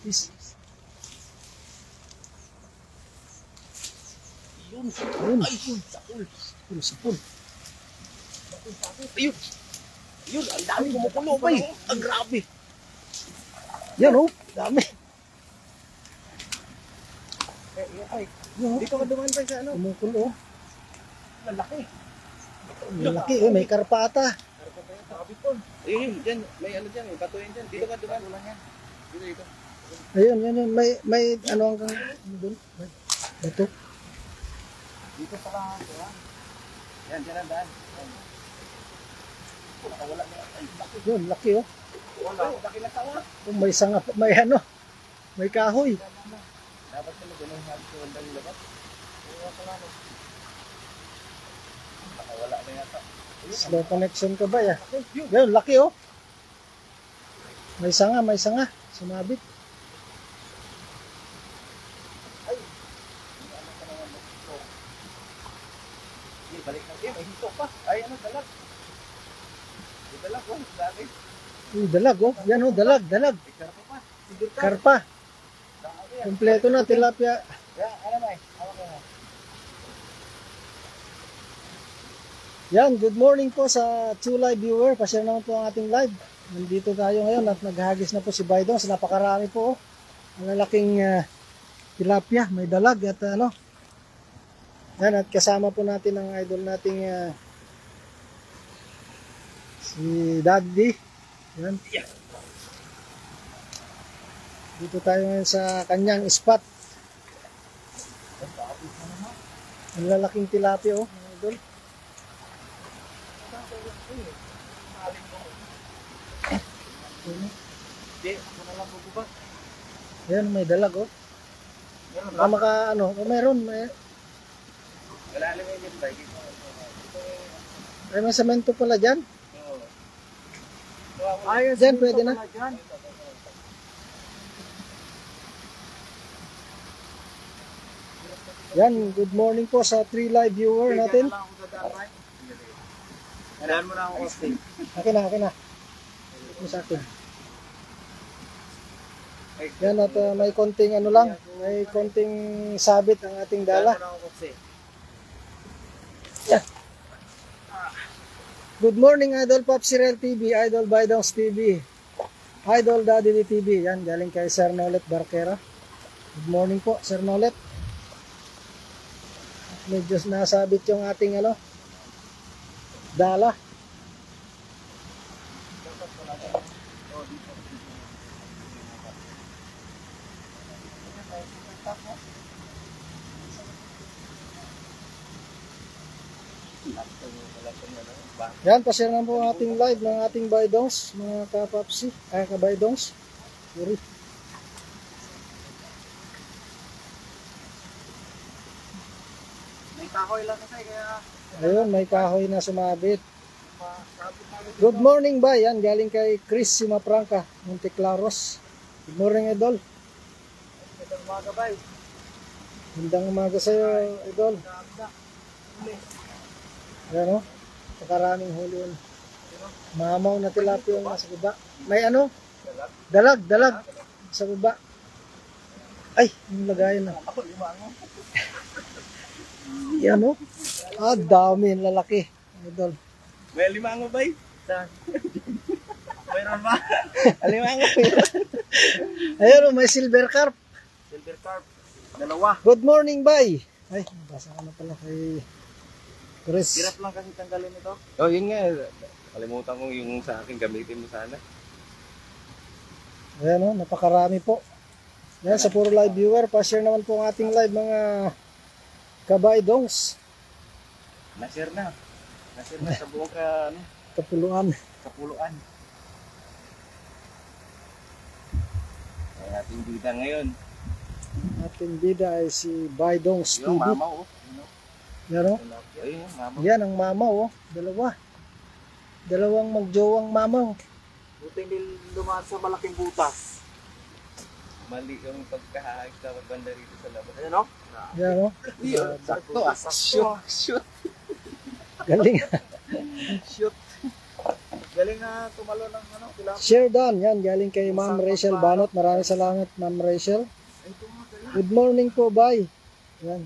Is. Yun. Ayun. Ay, yun. Sapul. Sapul. Ayun. Ayun, ang dami kumukulo bay. Ang grabe. Yan oh, dami. Ay, Yan, dito ka dumaan bay sa ano? kumukulo. Lalaki. Malaki oh, may karpata. Ayun, dyan. May ano dyan. May bato yan dyan. Dito ka dumaan. Ulang yan. Dito. Ayun, yan. May ano hanggang doon. Bato. Dito pala. Yan, dyan ang daan. Nakawala na. Ay, laki. Yun, laki oh. Wala. Laki na tawa. Oh, may sanga, may ano. May kahoy. Dapat ka mag-ganun halos sa wandang labat. Nakawala na yata. Slow connection ka ba ya? Yun, laki oh. May sanga. Sumabit. Balik na may hito pa. Ay, ano, dalag. May dalag, oh, dami. Dalag oh. Yan oh, dalag. May karpa pa. Karpa. Kompleto na, tilapia. Ya, ano ba eh? Hawak mo. Yan, good morning po sa 2 live viewer. Pa-share naman po ang ating live. Nandito tayo ngayon at naghahagis na po si Baydong. Napakarami po. Ang lalaking tilapia, may dalag at ano. Yan, at kasama po natin ang idol nating si Daddy. Yan. Dito tayo ngayon sa kanyang spot. Ang lalaking tilapia oh, idol. Hindi, ako na lang bubaba. Ayan, may dalag oh. Meron. Wala alam yung yun ba? Ay, may semento pala dyan. Ayun, Dyan, pwede na. Yan, good morning po sa 3 live viewer natin. Kailangan mo na ako hosting. Akin na. Ito sa akin. Yan, at may konting ano lang, may konting sabit ang ating dala. Yan. Good morning, Idol Popsirel TV, Idol Baydongs TV, Idol Daddy TV. Yan, galing kay Sir Nolet Barquera. Good morning po, Sir Nolet. Medyo nasabit yung ating ano, dala. Yan, pa-share na po ang ating live ng ating Baydongs, mga kapapsi, kabaydongs. Sorry. May kahoy lang kasi kaya... Ayun, may kahoy na sumabit. Good morning ba? Yan, galing kay Chris Simapranca, Monteclaros. Good morning, Idol. Magandang umaga ba? Magandang umaga sa'yo, Idol. Ayan o, pakaraming huli yun. Mamaw na tilapia yung nasa baba. May ano? Dalag sa baba. Ay, yung lagayan na. Ako, limango. Yan o. Dami yung lalaki. Idol. May limango ba? Saan? Mayroon ba? Limango. Ayun o, may silver carp. Silver carp. Dalawa. Good morning, bay. Ay, basa ka na pala kay Chris. Hirap lang kasi tanggalin ito. Oh, yun nga. Kalimutan ko yung sa akin, gamitin mo sana. Ayan o, napakarami po. Yan, sa puro live viewer, pa-share naman po ang ating live mga kabaydongs. Na-share na sa buong Kapuluan. kapuluan. Ay, ating bida ngayon. Ating bida ay si Baydongs TV. Yung mamaw, oh. Yan o. Ayun, yung mamaw. Yan ang mamaw o. Dalawang magjowang mamaw. Buti hindi dumaan sa malaking butas. Mali yung pagkahahag sa banda rito sa labas. Ayan o? Yan o. Sakto ah. Shoot. Galing. Shoot. Galing na tumalo ng ano, tilapia. Share down, yan, galing kay Ma'am Rachel Banot. Maraming salamat, Ma'am Rachel. Good morning po, bye. Yan.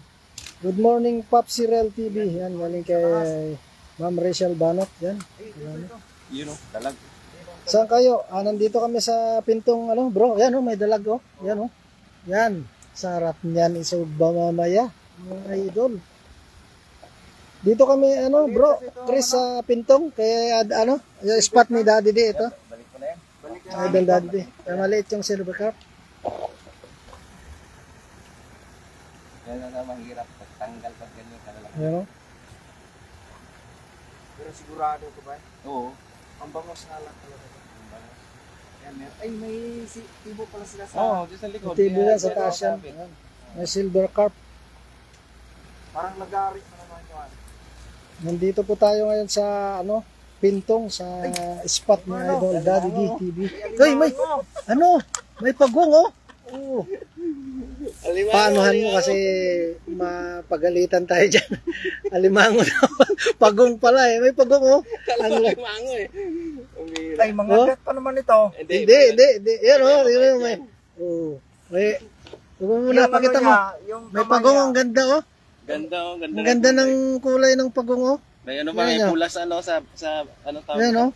Good morning, Popsi Rel TV. Yan, galing kay Ma'am Rachel Banot. Yan. Yun o, dalag. Saan kayo? Nandito kami sa pintong, ano, bro. Yan, oh, may dalag, oh. Yan, oh. Yan. Sarap niyan, isubba mamaya. Mga idol. Dito kami, ano, bro, Chris, sa pintong. Kaya, ano, yung spot ni Daddy D, ito. Balik ko na yan. Balik ka. Idol Daddy D. Kaya maliit yung silver cup. Yan na mahirap. Pagtanggal pag ganyan kalalaki. Yan, oh. Pero sigurado ko ba? Oo. Ang bangos nga lang talaga. Ang bangos. Yan, yan. Ay, may tibo pala sila sa... Oo, dito sa likod. Tibo yan sa taas yan. Yan. May silver carp. Parang lagarit na naman yun. Nandito po tayo ngayon sa, ano, pintong, sa spot ni Idol Daddy D TV. Uy, may, ano, may pagong, oh. Oo. Paanohan mo kasi mapagalitan tayo dyan. Alimango na. Pagong pala eh. May pagong, oh. Alimango eh. Ay, mga gat pa naman ito. Hindi. Yan, oh. Yan, may, oh. May, huwag mo na, pakita mo. May pagong, ang ganda, oh. Ganda, oh. Ang ganda ng kulay ng pagong, oh. May ano ba, may pula sa ano, sa ano tawag? Yan, oh.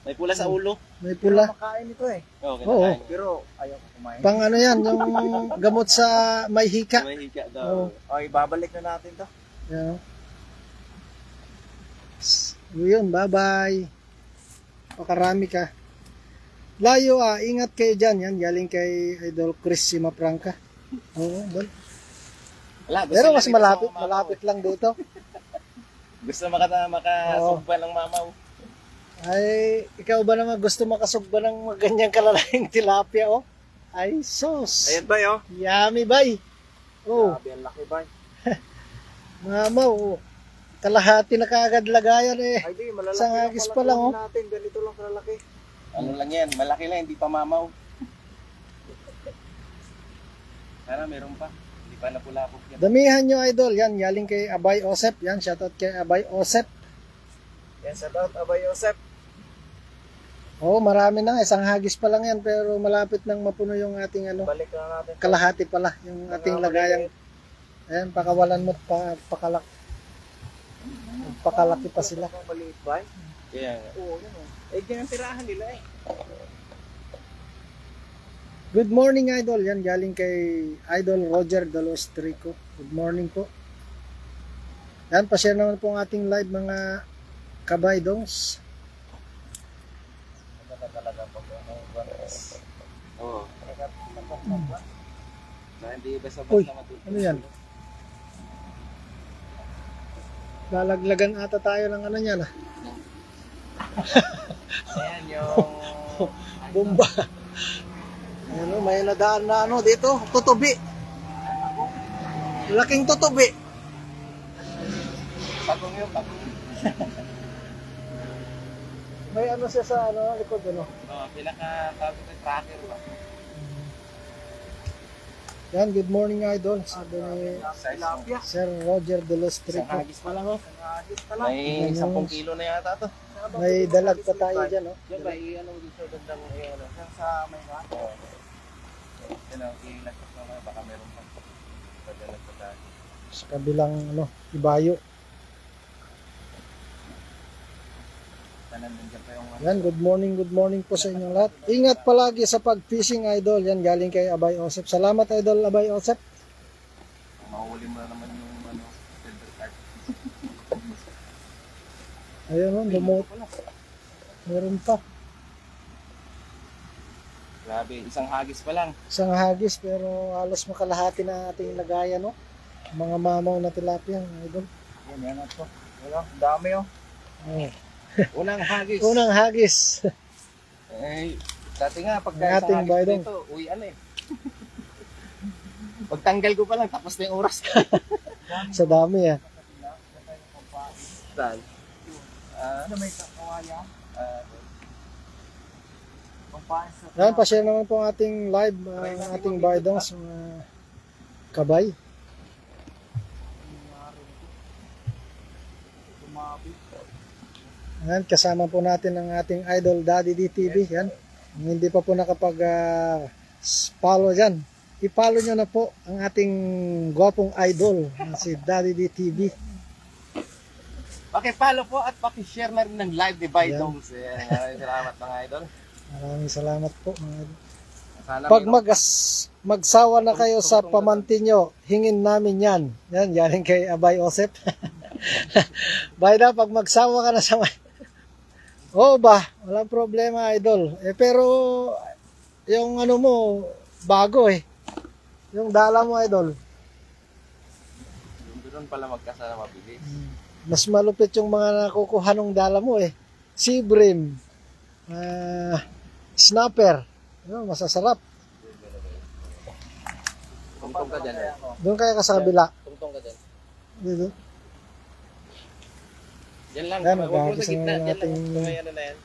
May pula sa ulo. May pula. Makain ito eh. Oo. Pero ayaw ko kumain. Pang ano yan, yung gamot sa may hika. May hika daw. Ay, babalik na natin to. Yan. Yun, bye-bye. Pakarami ka. Layo ingat kayo dyan. Yan, galing kay Idol Chris Simapranca. Oo, doon. Pero mas malapit lang dito. Gusto makasugba ng mamaw. Ay, ikaw ba naman gusto makasugba ng ganyang kalalaking tilapia, oh? Ay, sos. Ayan ba, oh? Yummy, bay. Oh. Grabe, ang laki ba? Mamaw, oh. Kalahati na kaagad lagayan eh. Ay, di, malalaki Isang hagis pa lang, oh. Natin. Ganito lang kalalaki. Ano lang yan, malaki lang, hindi pa mamaw. Sana meron pa. Hindi pa napulapok yan. Damihan nyo, idol. Yan, galing kay Abay Osep. Yan, shoutout kay Abay Osep. Yan, shoutout Abay Osep. Oo, marami na. Isang hagis pa lang yan, pero malapit nang mapuno yung ating ano. Balik na natin. Kalahati pala yung ating lagayan. Ayan, pakawalan mo at pakalaki pa sila. Maliit ba? Kaya nga. Oo, yun. Eh, ganyan tirahan nila eh. Good morning, idol. Yan, galing kay Idol Roger Dalos Trico. Good morning po. Yan, pa-share naman po ang ating live, mga kabaydongs. Oo. Na hindi basta-basta Uy, matulog. ano yan? Lalaglagan ata tayo ng ano yan, ah. Ayan yung... Bomba. Ano, may nadaan na ano dito, tutubi. Laking tutubi. Pagong yun, pagong. May ano siya sa ano, likod ano. Oo, pinaka-tawag ito, tracker ba? Yan, good morning, idol. Sabi ni Tilapia. Sir Roger De Los Isang Trico. hagis pa lang, oh. Isang hagis pa May 10 kilo na yata to. May dalag pa tayo dyan, oh. Diyan ba, i-ano dito, dandang i-ano. Sa may nga? Oo. Yan ang i-lagpas na mga, baka meron pa. Padalag pa tayo. Sa kabilang ano, ibayo. Tanan nandiyan pa yung... Yan, good morning po sa inyong lahat. Ingat palagi sa pag-fishing, idol. Yan, galing kay Abay Osep. Salamat, idol Abay Osep. Mahuli mo na naman yung ano, silver card. Ayun, oh, lumot. Meron pa. Grabe, isang hagis pa lang. Isang hagis, pero halos makalahati na ating lagayan, no? Mga mamaw na tilapia, idol. Yan, yan ito. Wala, dami oh. Oh. Unang hagis. Unang hagis. Eh, dati nga, pagka Ang ating isang hagis baydong. dito, uwi ano eh. Pagtanggal ko pa lang, tapos na yung oras. Sa dami, ah. Saan? Ano may kakawaya? Yan, pa-share naman po ang ating live, ang ating baydongs, mga kabay. Ayan, kasama po natin ang ating idol Daddy D TV. Yan. Kung hindi pa po nakapag follow dyan, i-follow nyo na po ang ating gwapong idol na si Daddy D TV. Paki-follow po at paki-share na rin ng live ni Baidong. Yan. Maraming salamat mga idol. Maraming salamat po mga idol. Sana Pag may- magsawa na kayo sa pamantin nyo, hingin namin yan. Yan, yaring kay Abay Osep. Bayda, pag magsawa ka na sa Oo ba, walang problema idol. Pero, yung ano mo, bago eh. Yung dala mo idol. Doon pala magkasama mabilis. Mas malupit yung mga nakukuha ng dala mo eh. Sea bream, snapper. Ano, masasarap. Tungtong ka dyan. Doon kaya ka sa kabila. Tungtong ka dyan. Dito. Yan lang. Yan, Huwag mo maghahagis sa gitna. na Yan lang. natin- May ano na yan.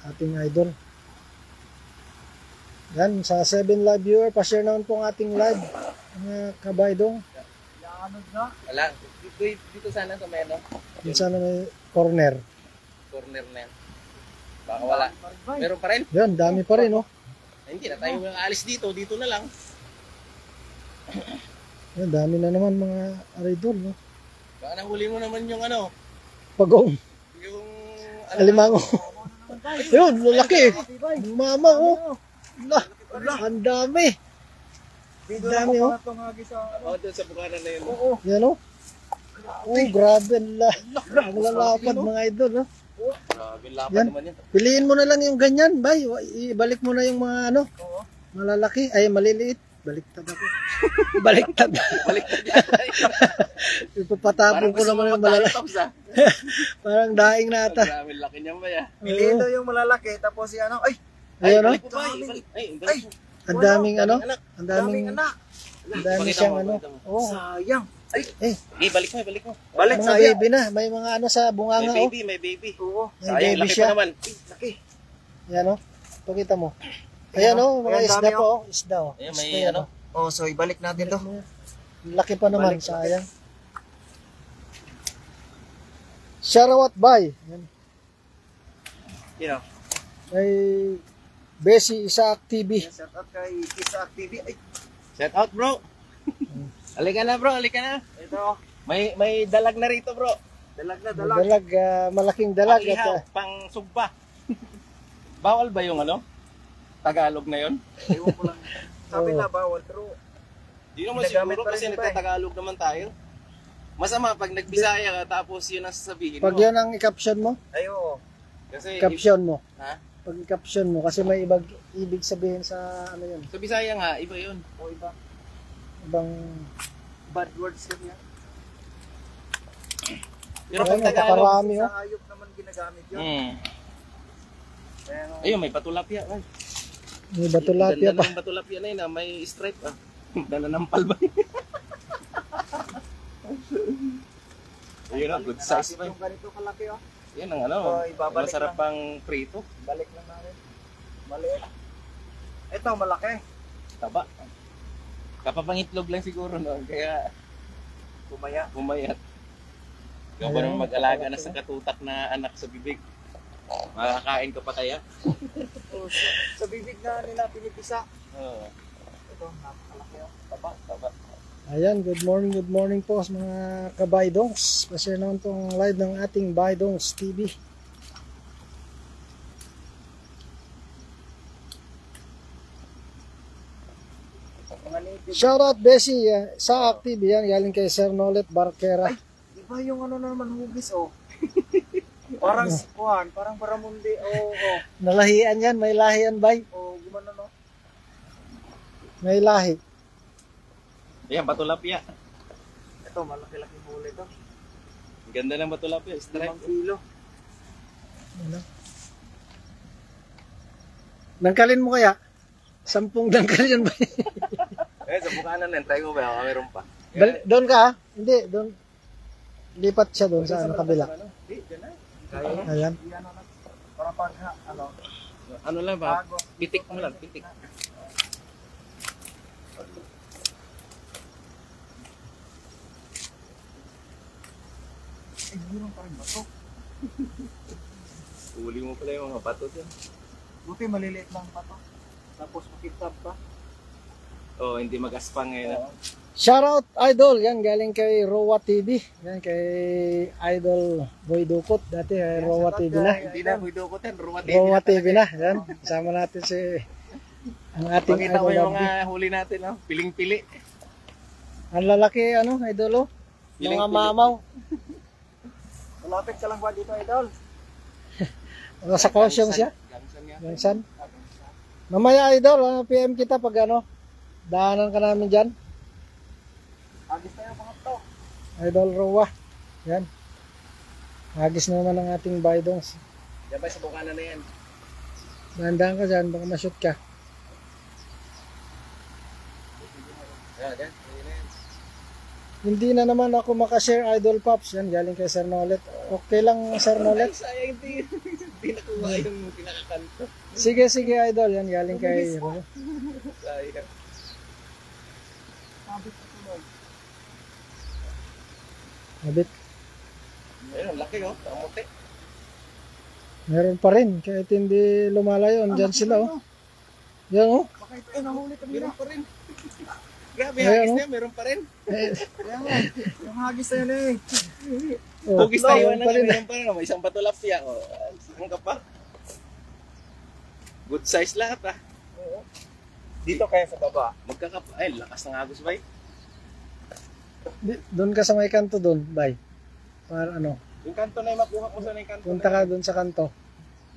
Ating idol. Yan, sa 7 live viewer, pa-share naman po ang ating live. Mga kabaydong. Wala. Dito sana sa may ano. Yung sana may corner. Corner na yan. Baka wala. Meron pa rin. Yan, dami pa rin, oh. Ay, hindi na tayo alis dito. Dito na lang. Yan, dami na naman mga idol, no. Baka nahuli mo naman yung ano. Pagong, Yung... alimango. Yun, lalaki. Mama, oh. Ang dami. Ang dami, oh. Oh, doon sa bukanan na yun. Yan, oh. Oh, grabe. Ang lalapad, mga idol, no. Grabe, lapad Yan. naman yan. Piliin mo na lang yung ganyan, bay. Ibalik mo na yung mga ano, malalaki, ay maliliit. Baliktad ako. Baliktad. Baliktad yan. Ipapatapon ko naman yung malalaki. Parang daing na ata. Grabe, laki niyan ba ya? Piliin daw yung malalaki, tapos si ano, ay, Ayun, no? balik mo ba? Ay, Ang daming ano, anak. ang daming daming, anak. ang dami Pakita siyang mo, ano. pakita mo. Oh, Sayang. Ay, Balik mo, balik mo. balik, mga sayang. baby na. May mga ano sa May bunganga, oh. baby, may baby. Oo. May Sayang, baby laki siya. pa naman. Ay, laki. Yan, oh. Pakita mo. Ayan, oh, mga Ayan, isda dami, po, oh. Isda, oh. Ayan, Isda may yan, ano. oh. Oh, so ibalik natin to. Laki pa naman, Balik, sayang. Sharawat Bay. Yan. You know. May Bessie Isaac TV. Shout out kay Isaac TV. Ay, Shout out, bro. Halika na, bro. Halika na. ito. May dalag na rito, bro. Dalag na, May dalag. dalag, malaking dalag. Pang ihaw, At, pang sugba. Bawal ba yung ano? Tagalog na yon? Ewan ko lang. Sabi Oo. na bawal, pero Di naman Ginagamit siguro pa rin kasi iba eh. nagtatagalog naman tayo. Masama pag nagbisaya ka tapos yun ang sasabihin pag mo. yan ang i-caption mo, ayo. Kasi caption mo. ha? Pag i-caption mo, kasi may ibig sabihin sa ano yun, Sa Bisaya nga, iba yun. O iba. ibang, Bad words kasi yan. Pero Ayun, pag Tagalog, napakarami, oh. Sa hayop naman ginagamit yun. Pero, Ayun, may patulapya. Ay, may batulapia ganda pa. ng batulapya na yun, ah. May stripe. Ah. Nananampal ba? Ayun ang good size pa. yung ganito kalaki, oh. Yan ang ano, So, ibabalik masarap lang. pang prito. Balik lang natin. Maliit. Ito, malaki. Taba. Kapapangitlog lang siguro no, kaya Bumaya. bumayat. Ikaw ba Ayun, naman mag-alaga na sa katutak na anak sa bibig? Makakain ka pa kaya? So, sa bibig na nila pinipisa. Oo. Ito, napakalaki, oh. Taba, taba. Ayan, good morning po sa mga kabaydongs. Kasi naman itong live ng ating Baydongs TV. Mga native. Shoutout Bessie sa active yan, galing kay Sir Nolet Barquera. Iba yung ano naman hugis, oh. Parang sikuhan, parang baramundi, oh, oh. Nalahian yan, may lahi yan bay. Oh, gumano, no? May lahi. Ayan, batulapya. Ito, malaki-laki huli to. Ang ganda ng batulapya. 5 Stripe. kilo. Ano? Dangkalin mo kaya? 10 dangkalin yan bay. Eh, sa bukanan na, try mo ba? Baka meron pa. Doon ka ha? Hindi, doon. Lipat siya doon sa ano, kabila. Hindi, dyan na. Kaya, Ayan. yan, ano, para pag, ano, Ano lang ba? bago. Pitik mo lang, pitik. Eh, yun ang parang bato. Huli mo pala yung mga bato dyan. Buti maliliit lang pa to. Tapos makitab pa. Oo, hindi mag-aspang ngayon. Oo. Shoutout Idol, yan galing kay Rowa TV. Yan kay Idol Boy Dukot. Dati kay Rowa shoutout TV na. kay- Hindi na, Guido ko ten. Rowa TV na. Yan, kasama natin si ang ating Pakita mo Idol yung Lovely. mga huli natin, no? Piling-pili. Ang lalaki, ano, Idol, oh. Mga Piling-pili. mamaw. Malapit ka lang ba dito, Idol? Sa Kaohsiung siya. Gangsan niya. Yung san. Mamaya, Idol, PM kita pag ano, daanan ka namin dyan. Agis tayo mga to. Idol Rowa. Yan. Agis naman ang ating baydongs. Yan ba, sa bukana na yan. Dahan-dahan ka dyan, baka ma-shoot ka. Yan, yan. Huli na yan. Hindi na naman ako makashare Idol Pops. Yan, galing kay Sir Nolet. Okay lang, Sir Nolet. Ay, sayang, hindi nakuha yung pinakakanto. Sige, Idol. Yan, galing kay... Sayang. Sabit pa tuloy. Habit. Ayun, ang laki, oh. Kamuti. Meron pa rin. Kahit hindi lumalayo. Andyan sila, oh. Yan, oh. Baka ito ay nahuli kami na. Meron pa rin. Grabe, Ayun, hagis oh. niya, meron pa rin. Kaya nga, yung hagis na yun eh. Oh, Hugis tayo meron na pa rin. meron pa rin. May isang patulapya. Oh. Saan ka pa? Good size lahat, ah. Oo. Dito kaya sa baba. Ay, lakas ng agos ba? Doon ka sa may kanto doon. Bye. Para ano. Yung kanto na yung makuha ko sa yung kanto. Punta ka doon sa kanto.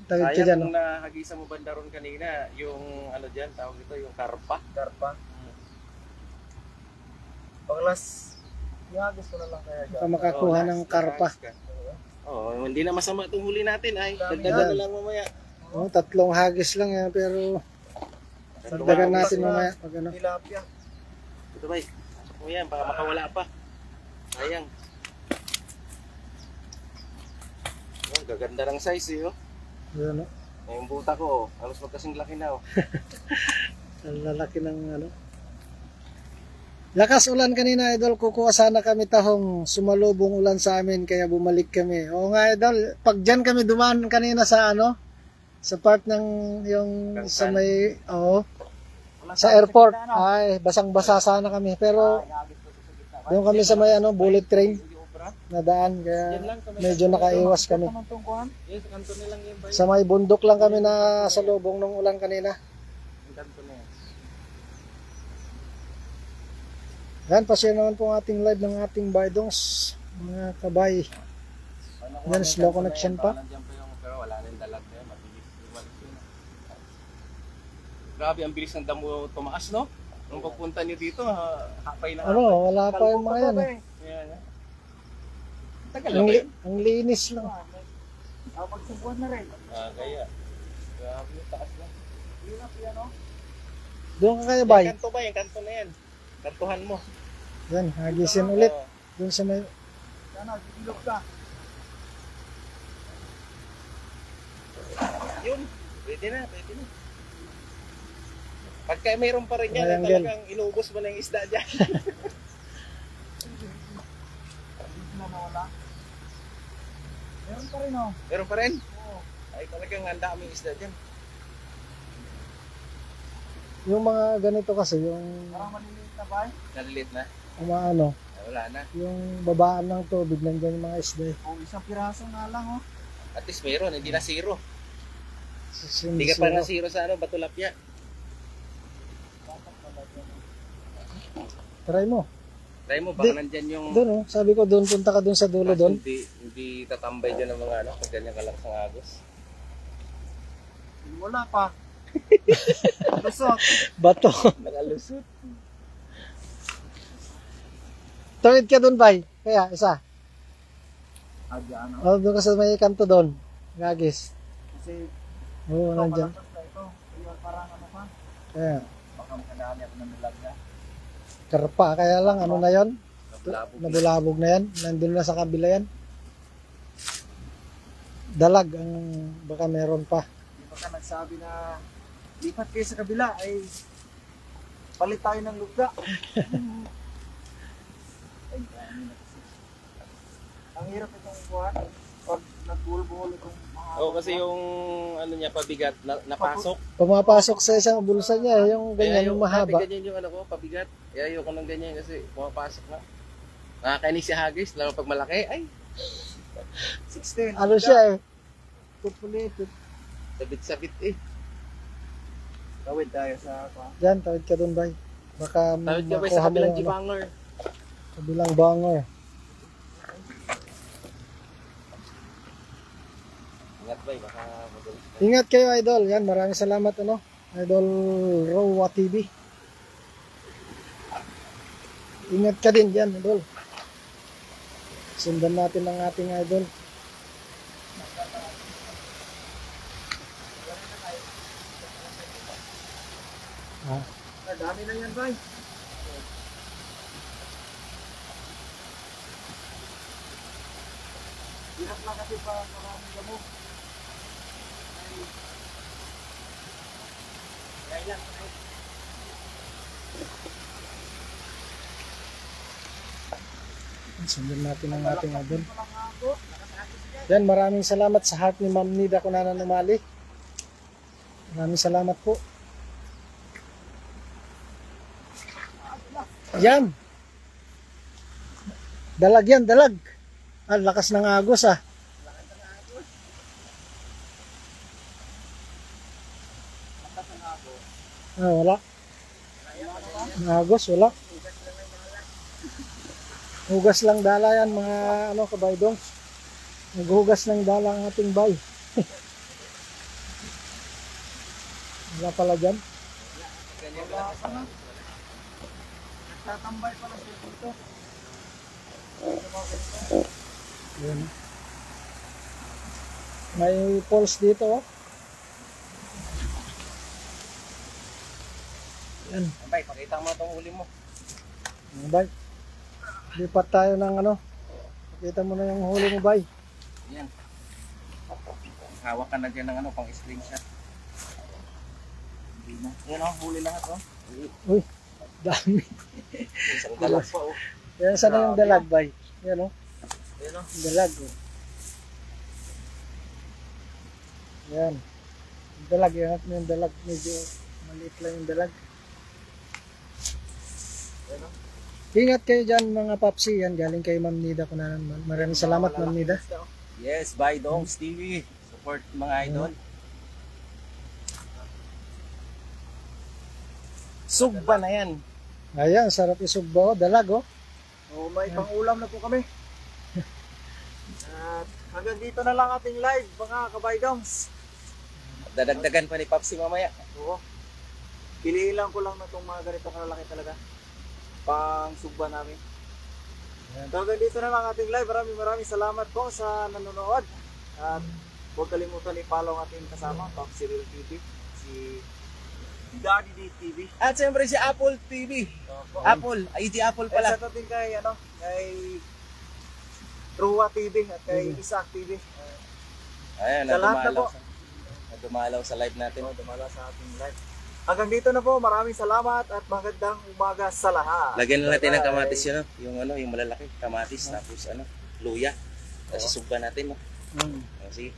Tawid ka Sayang dyan, kung oh. nahagisa mo banda ron kanina, yung ano dyan, tawag ito, yung karpa. Karpa. Paglas, ihagis ko na lang kaya Baka dyan. makakuha ng karpa. Oo, hindi na masama itong huli natin ay. Dami Dagdagan yan. na lang mamaya. Oh, 3 hagis lang yan. Pero Tatlong dagdagan hagis natin na. mamaya. Pag ano. Tilapia. Ito ba? Pasok mo yan, baka makawala pa. Sayang. Oh, gaganda ng size eh, oh. Yan, oh. Yung buta ko, oh, halos magkasing laki na, oh. Ang lalaki ng ano. Lakas ulan kanina, Idol. Kukuha sana kami tahong sumalubong ulan sa amin kaya bumalik kami. Oo nga, Idol. Pag dyan kami dumaan kanina sa ano, sa part ng yung sa Kangsan. may, oo, Wala sa tayo airport. gitna, no? Ay, basang-basa sana kami. Pero Ihagis ko sa gitna. doon kami sa may ano, bullet train Hindi obra. na daan. Yan Kaya lang, kami medyo nakaiwas kami. Naman tong kuhan. Yes, kanto na lang yan ba? Sa may bundok lang kami na sa lubong ng ulan kanina. Yung kanto na yan. Yan, pa-share naman po ang ating live ng ating baydongs, mga kabay. Ano, Yan, slow connection pa. Nandiyan pa yung, pero wala nang dalag na yan. Mabilis. Lumalis yun. Grabe, ang bilis ng damo tumaas, no? Nung pagpunta niyo dito, hapay na hapay. Ano, wala pa yung mga yan. Eh. Yan, eh. Tagal Ang, na ba yun? ang linis lang. Magsubuan na rin. Kaya. Grabe, taas lang. Hirap yan, no? Doon ka kaya bay. Yung kanto ba? Yung kanto na yan. Kantuhan mo. Yan, hagisin ulit. Oo. Doon sa may... Sana, gilog ka. Yun. Pwede na, pwede na. Pagka mayroon pa rin yan, Triangle. talagang inubos mo na yung isda dyan. Hindi na nawala. Meron pa rin, oh. Meron pa rin? Oo. Ay, talagang ang daming isda dyan. Yung mga ganito kasi, yung Parang maliliit na ba? Nalilit na. ano, Ay, wala na. yung babaan ng tubig, nandiyan yung mga isda. O, isang piraso nga lang, oh. At least mayroon, hindi na zero. Hindi Hindi ka pa na zero sa ano, Batulapya. Dapat pala dyan. Try mo. Try mo, baka Di- nandyan yung... Doon, oh. Sabi ko doon, punta ka doon sa dulo doon. Hindi tatambay dyan ng mga ano, pag ganyan kalakas ang agos. Wala pa. Lusot. Bato. Nakalusot. Tawid ka doon, bay. Kaya, isa. Adya, ano? O, doon ka sa may kanto doon. Gagis. Kasi, Oo, ito, nandyan. malakas na ito. Kaya parang ano pa. Kaya, Baka makadami ako ng nilag na. karpa. Kaya lang, ano na yon? Nablabog. Nabulabog na yan. Nandun na sa kabila yan. Dalag ang baka meron pa. Di ba ka nagsabi na lipat kayo sa kabila ay palit tayo ng lugar. Ay, dami na kasi. Ang hirap itong buwan. Pag Nagbulbol itong mahaba. Oo, kasi yung ano niya pabigat napasok. Pumapasok sa isang bulsa niya, yung ganyan, yung mahaba. Dati ganyan yung ano ko, pabigat. Kaya ayoko ng ganyan kasi pumapasok na. Nakakainis si Hagis, lalo pag malaki. Ay, 16. Ano siya eh. Pupulit. sabit-sabit eh. Tawid tayo sa Yan, tawid ka dun, bay. Baka Tawid ka ba makuha sa mo kabilang yung ano, jibanger? kabilang banger. Ingat ba, baka magalit ka. Ingat kayo, idol. Yan, maraming salamat, ano. Idol Rowa TV. Ingat ka din dyan, idol. Sundan natin ang ating idol. Ah, dami na yan, bay. Hirap lang kasi pa maraming damo. Ay, lang. sundan natin ang ating idol. Yan, maraming salamat sa heart ni Ma'am Nida Kunanan Umali. Maraming salamat po. Yan. Dalag yan, dalag. Ah, lakas ng agos ah. Ah, wala. Agos, wala. Hugas lang dala yan mga ano kabaydong. Naghugas ng dala ang ating bay. Wala pala dyan. Tatambay pala siya dito. Yan. May poles dito oh. Yan. Bay, pakita mo itong huli mo. Ang bay. Lipat tayo ng ano. Pakita mo na yung huli mo bay. Yan. Hawak ka na dyan ng ano, pang screenshot. Hindi na. Yan oh, huli lahat oh. Uy, dami. Isang dalag pa oh. Yan, sana yung dalag bay. Yan oh. Yan oh. Yung dalag oh. Yan. Yung dalag, yan mo yung dalag. Medyo maliit lang yung dalag. Yan oh. Ingat kayo dyan mga papsi. Yan, galing kay Ma'am Nida Kunanan. Maraming salamat Ma'am Nida. Yes, by Dongs TV. Support mga idol. Sugba na yan. Ayan, sarap isugbo. Dalag oh. Oh, may pang-ulam na po kami. At hanggang dito na lang ating live, mga kabaydongs. Dadagdagan pa ni Papsi mamaya. Oo. Piliin lang ko lang na itong mga ganito kalalaki talaga. Pang sugba namin. So hanggang dito na lang ating live. Maraming salamat po sa nanonood. At huwag kalimutan i-follow ang ating kasama, Papsi Real TV, si Daddy D TV. At siyempre si Apple TV. Apple, ID Apple pala. Sa atin kay, kay Ruwa TV at kay Isaac TV. Ayan, Sa lahat na po. Dumalaw sa live natin. Dumala sa ating live. Hanggang dito na po, maraming salamat at magandang umaga sa lahat. Lagyan na natin ng Bye-bye. kamatis yun, no? Yung ano, yung malalaki, kamatis, tapos ano, luya. Kasi sugba natin, no? Mm. Sige.